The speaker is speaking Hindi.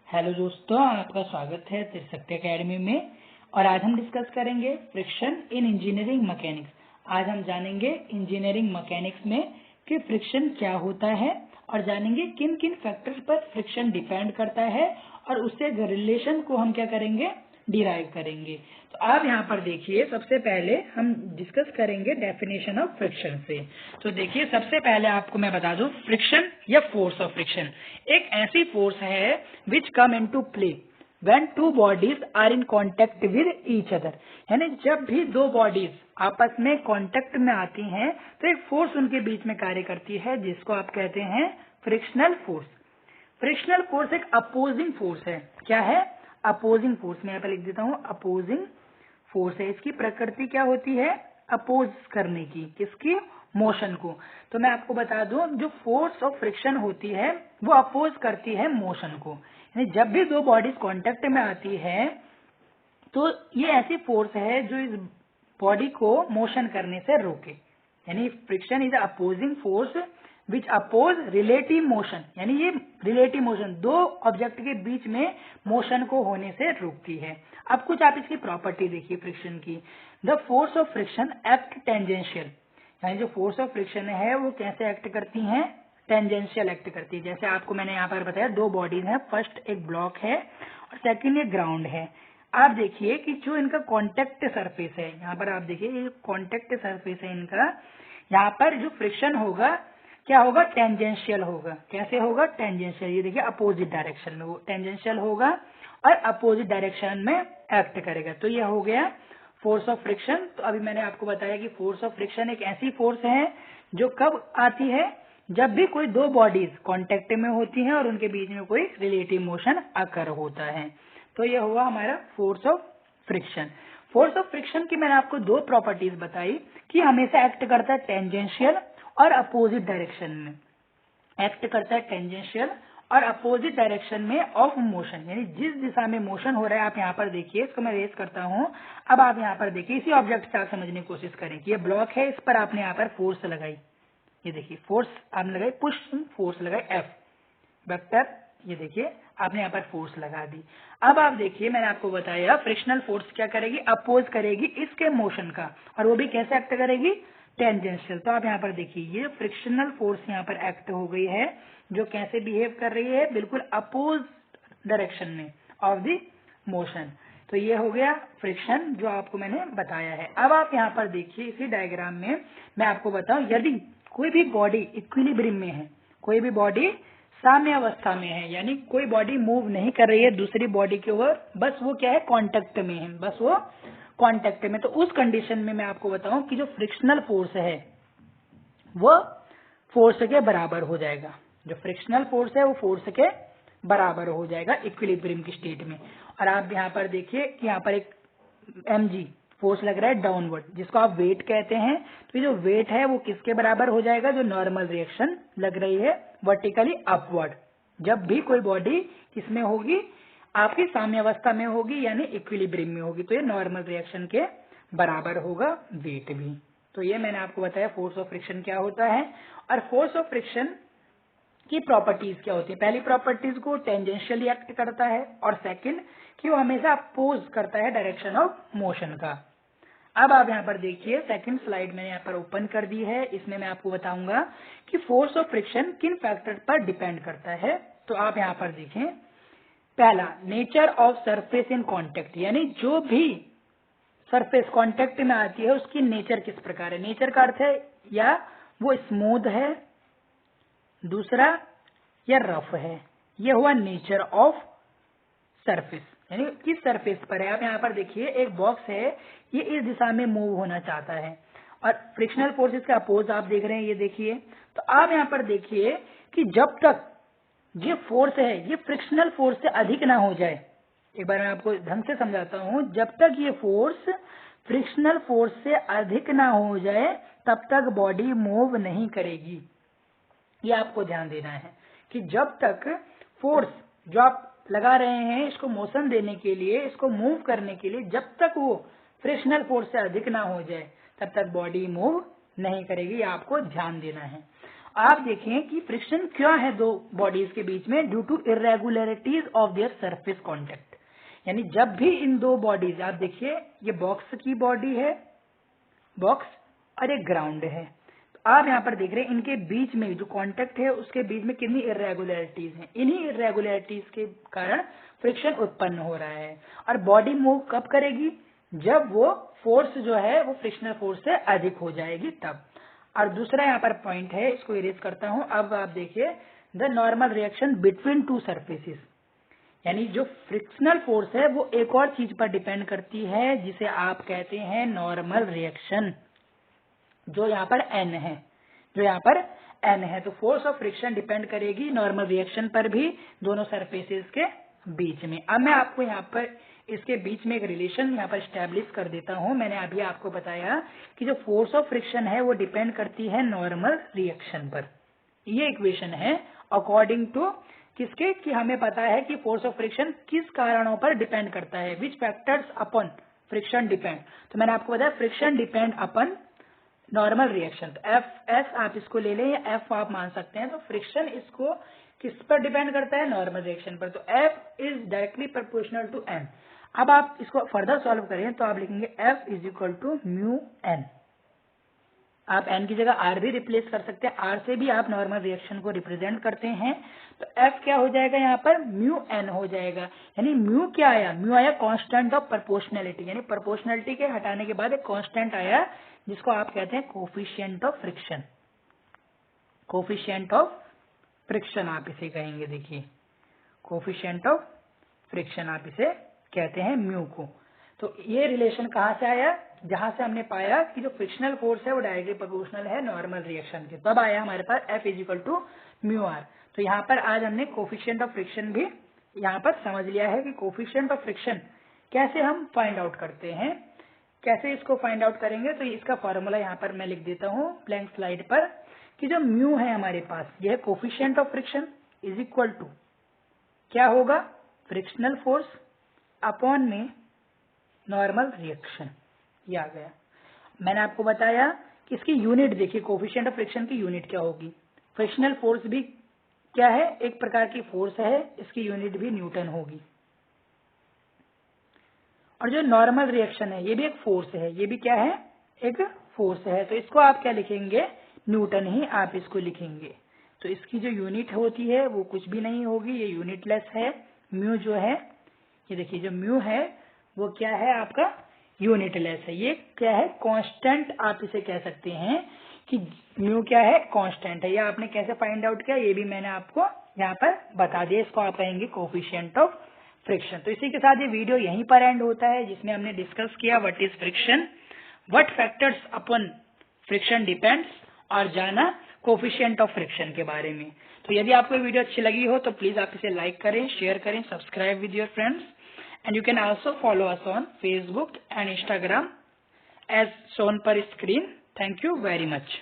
हेलो दोस्तों, आपका स्वागत है त्रिशक्ति एकेडमी में। और आज हम डिस्कस करेंगे फ्रिक्शन इन इंजीनियरिंग मैकेनिक्स। आज हम जानेंगे इंजीनियरिंग मैकेनिक्स में कि फ्रिक्शन क्या होता है और जानेंगे किन किन फैक्टर्स पर फ्रिक्शन डिपेंड करता है और उससे रिलेशन को हम क्या करेंगे, डिराइव करेंगे। तो आप यहाँ पर देखिए, सबसे पहले हम डिस्कस करेंगे डेफिनेशन ऑफ फ्रिक्शन से। तो देखिए, सबसे पहले आपको मैं बता दूं, फ्रिक्शन या फोर्स ऑफ फ्रिक्शन एक ऐसी फोर्स है which come into play when two bodies are in contact with each other. यानी जब भी दो बॉडीज आपस में कांटेक्ट में आती हैं तो एक फोर्स उनके बीच में कार्य करती है जिसको आप कहते हैं फ्रिक्शनल फोर्स। फ्रिक्शनल फोर्स एक अपोजिंग फोर्स है। क्या है? Opposing force. मैं यहाँ पर लिख देता हूँ, अपोजिंग फोर्स है। इसकी प्रकृति क्या होती है? अपोज करने की। किसकी? मोशन को। तो मैं आपको बता दूं, जो फोर्स ऑफ फ्रिक्शन होती है वो अपोज करती है मोशन को। यानी जब भी दो बॉडीज कांटेक्ट में आती है तो ये ऐसी फोर्स है जो इस बॉडी को मोशन करने से रोके। यानी friction is opposing force which oppose relative motion. यानी ये रिलेटिव मोशन दो ऑब्जेक्ट के बीच में मोशन को होने से रोकती है। अब कुछ आप इसकी प्रॉपर्टी देखिए फ्रिक्शन की। The force of friction act tangential. यानी जो फोर्स ऑफ फ्रिक्शन है वो कैसे एक्ट करती हैं? टेंजेंशियल एक्ट करती है। जैसे आपको मैंने यहाँ पर बताया, दो बॉडीज हैं, फर्स्ट एक ब्लॉक है और सेकंड एक ग्राउंड है। आप देखिए कि जो इनका कांटेक्ट सरफेस है, यहाँ पर आप देखिए ये कांटेक्ट सरफेस है इनका, यहाँ पर जो फ्रिक्शन होगा क्या होगा? टेंजेंशियल होगा। कैसे होगा? टेंजेंशियल। ये देखिए अपोजिट डायरेक्शन में वो टेंजेंशियल होगा और अपोजिट डायरेक्शन में एक्ट करेगा। तो ये हो गया फोर्स ऑफ फ्रिक्शन। तो अभी मैंने आपको बताया कि फोर्स ऑफ फ्रिक्शन एक ऐसी फोर्स है जो कब आती है? जब भी कोई दो बॉडीज कांटेक्ट में होती हैं और उनके बीच में कोई रिलेटिव मोशन अकर होता है। तो ये हुआ हमारा force of friction. Force of friction की मैंने आपको दो प्रॉपर्टीज बताई कि हमेशा एक्ट करता है टेंजेंशियल और अपोजिट डायरेक्शन में। एक्ट करता है टेंजेंशियल और अपोजिट डायरेक्शन में ऑफ मोशन। यानी जिस दिशा में मोशन हो रहा है, आप यहाँ पर देखिए, इसको मैं रेस करता हूँ। अब आप यहाँ पर देखिए, इसी ऑब्जेक्ट से आप समझने की कोशिश करें कि ये ब्लॉक है, इस पर आपने यहाँ पर फोर्स लगाई। ये देखिए फोर्स आपने लगाई, पुश फोर्स लगाई एफ वेक्टर। ये देखिए आपने यहाँ पर फोर्स लगा दी। अब आप देखिए, मैंने आपको बताया फ्रिक्शनल फोर्स क्या करेगी? अपोज करेगी इसके मोशन का, और वो भी कैसे एक्ट करेगी? टेंजेंशियल। तो आप यहाँ पर देखिए, ये फ्रिक्शनल फोर्स यहाँ पर एक्ट हो गई है, जो कैसे बिहेव कर रही है? बिल्कुल अपोज डायरेक्शन में ऑफ द मोशन। तो ये हो गया फ्रिक्शन जो आपको मैंने बताया है। अब आप यहाँ पर देखिए, इसी डायग्राम में मैं आपको बताऊं, यदि कोई भी बॉडी इक्विलिब्रियम में है, कोई भी बॉडी साम्य अवस्था में है, यानी कोई बॉडी मूव नहीं कर रही है दूसरी बॉडी के ओर, बस वो क्या है? कांटेक्ट में है, बस वो कांटेक्ट में। तो उस कंडीशन में मैं आपको बताऊं कि जो फ्रिक्शनल फोर्स है वो फोर्स के बराबर हो जाएगा। जो फ्रिक्शनल फोर्स है वो फोर्स के बराबर हो जाएगा इक्विलिब्रियम की स्टेट में। और आप यहाँ पर देखिए कि यहाँ पर एक mg फोर्स लग रहा है डाउनवर्ड, जिसको आप वेट कहते हैं। तो ये जो वेट है वो किसके बराबर हो जाएगा? जो नॉर्मल रिएक्शन लग रही है वर्टिकली अपवर्ड, जब भी कोई बॉडी किसमें होगी? आपकी साम्यावस्था में होगी, यानी इक्विलिब्रियम में होगी। तो ये नॉर्मल रिएक्शन के बराबर होगा वेट भी। तो ये मैंने आपको बताया फोर्स ऑफ फ्रिक्शन क्या होता है। और फोर्स ऑफ फ्रिक्शन की प्रॉपर्टीज क्या होती है? पहली प्रॉपर्टीज को टेंजेंशियली एक्ट करता है, और सेकंड कि वो हमेशा अपोज करता है डायरेक्शन ऑफ मोशन का। अब आप यहाँ पर देखिए, सेकंड स्लाइड मैंने यहाँ पर ओपन कर दी है। इसमें मैं आपको बताऊंगा कि फोर्स ऑफ फ्रिक्शन किन फैक्टर पर डिपेंड करता है। तो आप यहाँ पर देखें, पहला nature of surface in contact. यानी जो भी सरफेस कांटेक्ट में आती है उसकी नेचर किस प्रकार है? नेचर का अर्थ है या वो स्मूथ है, दूसरा या रफ है। ये हुआ नेचर ऑफ सरफेस, यानी किस सरफेस पर है। आप यहाँ पर देखिए, एक बॉक्स है, ये इस दिशा में मूव होना चाहता है और फ्रिक्शनल फोर्सेस का अपोज आप देख रहे हैं। ये देखिए, तो आप यहाँ पर देखिए कि जब तक ये फोर्स है ये फ्रिक्शनल फोर्स से अधिक ना हो जाए, एक बार मैं आपको ढंग से समझाता हूँ, जब तक ये फोर्स फ्रिक्शनल फोर्स से अधिक ना हो जाए तब तक बॉडी मूव नहीं करेगी। ये आपको ध्यान देना है कि जब तक फोर्स जो आप लगा रहे हैं इसको मोशन देने के लिए, इसको मूव करने के लिए, जब तक वो फ्रिक्शनल फोर्स से अधिक ना हो जाए तब तक बॉडी मूव नहीं करेगी। ये आपको ध्यान देना है। आप देखें कि फ्रिक्शन क्या है दो बॉडीज के बीच में, due to irregularities of their surface contact. यानी जब भी इन दो बॉडीज, आप देखिए ये बॉक्स की बॉडी है, बॉक्स, और एक ग्राउंड है, तो आप यहाँ पर देख रहे हैं इनके बीच में जो कांटेक्ट है उसके बीच में कितनी इरेगुलरिटीज हैं। इन्हीं इरेगुलरिटीज के कारण फ्रिक्शन उत्पन्न हो रहा है। और बॉडी मूव कब करेगी, जब वो फोर्स जो है वो फ्रिक्शनल फोर्स से अधिक हो जाएगी तब। और दूसरा यहाँ पर पॉइंट है, इसको इरेज करता हूं। अब आप देखिए the normal reaction between two surfaces, यानी जो फ्रिक्शनल फोर्स है वो एक और चीज पर डिपेंड करती है जिसे आप कहते हैं नॉर्मल रिएक्शन, जो यहाँ पर एन है, जो यहाँ पर एन है। तो फोर्स ऑफ फ्रिक्शन डिपेंड करेगी नॉर्मल रिएक्शन पर भी दोनों सरफेसेस के बीच में। अब मैं आपको यहाँ पर इसके बीच में एक रिलेशन यहाँ पर स्टैब्लिश कर देता हूँ। मैंने अभी आपको बताया कि जो फोर्स ऑफ फ्रिक्शन है वो डिपेंड करती है नॉर्मल रिएक्शन पर। ये इक्वेशन है अकॉर्डिंग टू किसके, कि हमें पता है कि फोर्स ऑफ फ्रिक्शन किस कारणों पर डिपेंड करता है, विच फैक्टर्स अपॉन फ्रिक्शन डिपेंड। तो मैंने आपको बताया friction depend upon normal reaction. तो एफ एस आप इसको ले लें या एफ आप मान सकते हैं। तो फ्रिक्शन इसको किस पर डिपेंड करता है, नॉर्मल रिएक्शन पर। तो F is directly proportional to N. अब आप इसको फर्दर सॉल्व करें तो आप लिखेंगे F is equal to mu N. आप एन की जगह आर भी रिप्लेस कर सकते हैं, आर से भी आप नॉर्मल रिएक्शन को रिप्रेजेंट करते हैं। तो एफ क्या हो जाएगा यहाँ पर, म्यू एन हो जाएगा। यानी म्यू क्या आया, म्यू आया कांस्टेंट ऑफ प्रोपोर्शनैलिटी, यानी प्रोपोर्शनैलिटी के हटाने के बाद एक कांस्टेंट आया जिसको आप कहते हैं coefficient of friction. Coefficient of friction आप इसे कहेंगे, देखिए कोफिशिएंट ऑफ फ्रिक्शन आप इसे कहते हैं म्यू को। तो ये रिलेशन कहाँ से आया, जहां से हमने पाया कि जो फ्रिक्शनल फोर्स है वो डायरेक्टली प्रोपोर्शनल है नॉर्मल रिएक्शन के, तब आया हमारे पास F is equal to mu R. तो यहाँ पर आज हमने कोफिशिएंट ऑफ फ्रिक्शन भी यहाँ पर समझ लिया है कि कोफिशिएंट ऑफ फ्रिक्शन कैसे हम फाइंड आउट करते हैं। कैसे इसको फाइंड आउट करेंगे, तो इसका फॉर्मूला यहाँ पर मैं लिख देता हूँ ब्लैंक स्लाइड पर, कि जो म्यू है हमारे पास, यह coefficient of friction is equal to क्या होगा, फ्रिक्शनल फोर्स अपॉन में नॉर्मल रिएक्शन। ये आ गया। मैंने आपको बताया कि इसकी यूनिट देखिए, कोफिशिएंट ऑफ फ्रिक्शन की यूनिट क्या होगी। फ्रिक्शनल फोर्स भी क्या है, एक प्रकार की फोर्स है, इसकी यूनिट भी न्यूटन होगी। और जो नॉर्मल रिएक्शन है ये भी एक फोर्स है, ये भी क्या है, एक फोर्स है। तो इसको आप क्या लिखेंगे, न्यूटन ही आप इसको लिखेंगे। तो इसकी जो यूनिट होती है वो कुछ भी नहीं होगी, ये यूनिटलेस है। म्यू जो है, ये देखिए जो म्यू है वो क्या है आपका, यूनिटलेस है। ये क्या है, कांस्टेंट आप इसे कह सकते हैं कि म्यू क्या है, कांस्टेंट है। ये आपने कैसे फाइंड आउट किया ये भी मैंने आपको यहाँ पर बता दिया। इसको आप कहेंगे कोफिशिएंट ऑफ फ्रिक्शन। तो इसी के साथ ये वीडियो यहीं पर एंड होता है, जिसमें हमने डिस्कस किया what is friction, what factors upon friction depends, और जाना कोफिशिएंट ऑफ फ्रिक्शन के बारे में। तो यदि आपको वीडियो अच्छी लगी हो तो प्लीज आप इसे लाइक करें, शेयर करें, subscribe with your friends, and you can also follow us on Facebook and Instagram as shown per screen. Thank you very much.